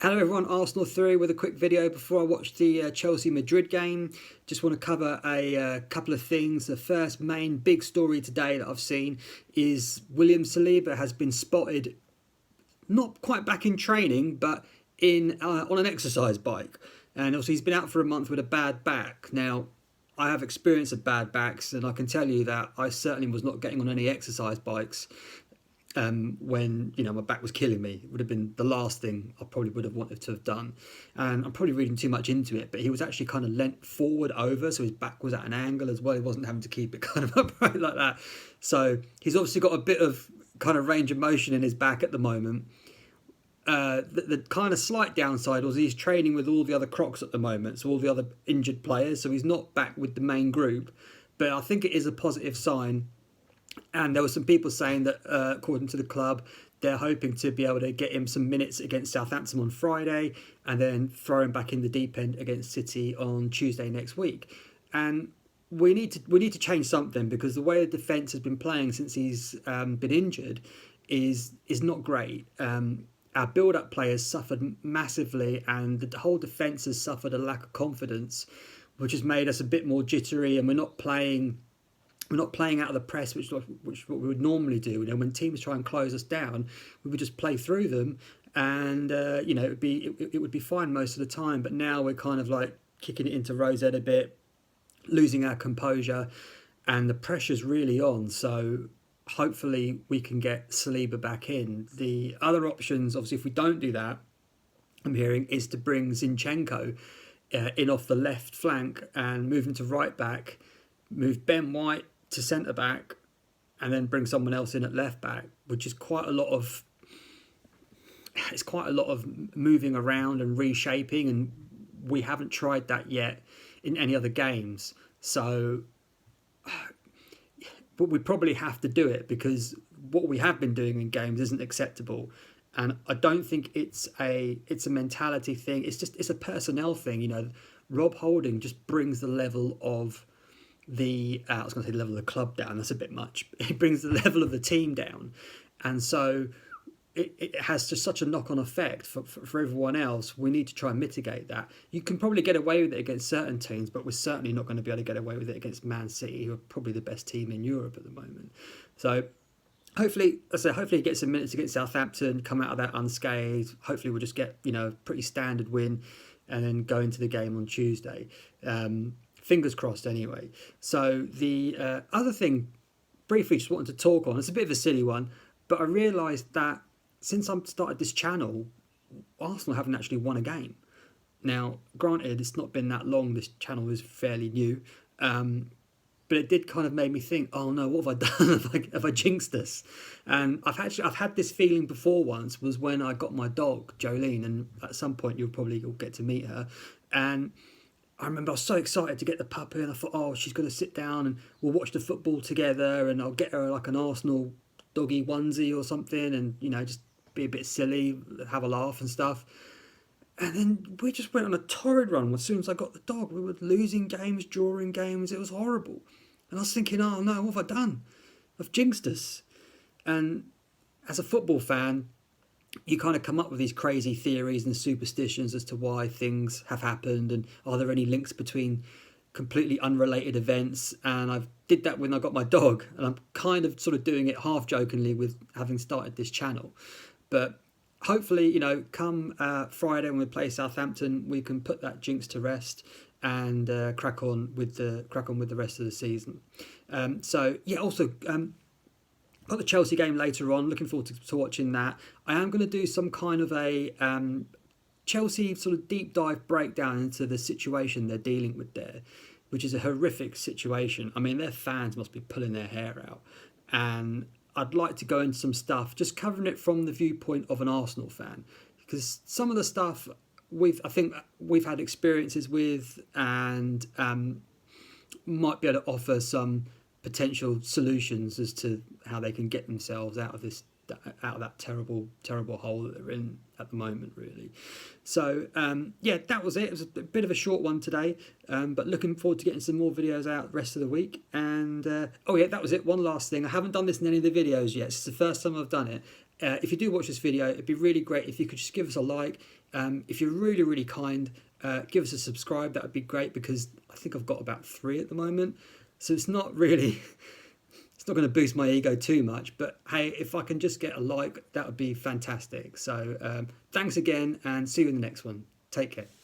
Hello everyone, Arsenal 3 with a quick video before I watch the Chelsea-Madrid game. Just want to cover a couple of things. The first main big story today that I've seen is William Saliba has been spotted, not quite back in training, but in on an exercise bike. And obviously he's been out for a month with a bad back. Now, I have experience of bad backs and I can tell you that I certainly was not getting on any exercise bikes when my back was killing me. It would have been the last thing I probably would have wanted to have done. And I'm probably reading too much into it, but he was actually kind of leant forward over, so his back was at an angle as well. He wasn't having to keep it kind of upright like that. So he's obviously got a bit of kind of range of motion in his back at the moment. The kind of slight downside was he's training with all the other Crocs at the moment, so all the other injured players, so he's not back with the main group. But I think it is a positive sign. And there were some people saying that, according to the club, they're hoping to be able to get him some minutes against Southampton on Friday and then throw him back in the deep end against City on Tuesday next week. And we need to change something, because the way the defence has been playing since he's been injured is not great. Our build-up players suffered massively, and the whole defence has suffered a lack of confidence, which has made us a bit more jittery, and we're not playing out of the press, which what we would normally do. When teams try and close us down, we would just play through them, and it would be fine most of the time. But now we're kind of like kicking it into Rosette a bit, losing our composure, and the pressure's really on. So hopefully we can get Saliba back in. The other options, obviously, if we don't do that, I'm hearing, is to bring Zinchenko in off the left flank and move him to right back, move Ben White to centre back, and then bring someone else in at left back, which is quite a lot of moving around and reshaping, and we haven't tried that yet in any other games. So, but we probably have to do it, because what we have been doing in games isn't acceptable. And I don't think it's a mentality thing. It's a personnel thing. Rob Holding just brings the level of I was going to say the level of the club down. That's a bit much. It brings the level of the team down, and so it has just such a knock-on effect for everyone else. We need to try and mitigate that. You can probably get away with it against certain teams, but we're certainly not going to be able to get away with it against Man City, who are probably the best team in Europe at the moment. So hopefully he gets some minutes against Southampton, come out of that unscathed. Hopefully we'll just get a pretty standard win, and then go into the game on Tuesday. Fingers crossed anyway. So the other thing, briefly just wanted to talk on, it's a bit of a silly one, but I realised that since I've started this channel, Arsenal haven't actually won a game. Now, granted, it's not been that long, this channel is fairly new, but it did kind of make me think, oh no, what have I done? have I jinxed this? And I've had this feeling before once, was when I got my dog, Jolene, and at some point you'll get to meet her. And I remember I was so excited to get the puppy, and I thought, oh, she's going to sit down and we'll watch the football together, and I'll get her like an Arsenal doggy onesie or something, and just be a bit silly, have a laugh and stuff. And then we just went on a torrid run as soon as I got the dog. We were losing games, drawing games. It was horrible. And I was thinking, oh no, what have I done? I've jinxed us. And as a football fan, you kind of come up with these crazy theories and superstitions as to why things have happened, and are there any links between completely unrelated events. And I did that when I got my dog, and I'm kind of sort of doing it half jokingly with having started this channel. But hopefully, come Friday when we play Southampton, we can put that jinx to rest and crack on with the rest of the season. Also, got the Chelsea game later on. Looking forward to watching that. I am going to do some kind of a Chelsea sort of deep dive breakdown into the situation they're dealing with there, which is a horrific situation. I mean, their fans must be pulling their hair out. And I'd like to go into some stuff, just covering it from the viewpoint of an Arsenal fan, because some of the stuff I think we've had experiences with, and might be able to offer some potential solutions as to how they can get themselves out of that terrible hole that they're in at the moment, really. So that was it. It was a bit of a short one today, but looking forward to getting some more videos out the rest of the week. And that was it. One last thing, I haven't done this in any of the videos yet. It's the first time I've done it, If you do watch this video, it'd be really great if you could just give us a like. If you're really, really kind, give us a subscribe. That would be great, because I think I've got about 3 at the moment. So it's not really, it's not going to boost my ego too much. But hey, if I can just get a like, that would be fantastic. So thanks again, and see you in the next one. Take care.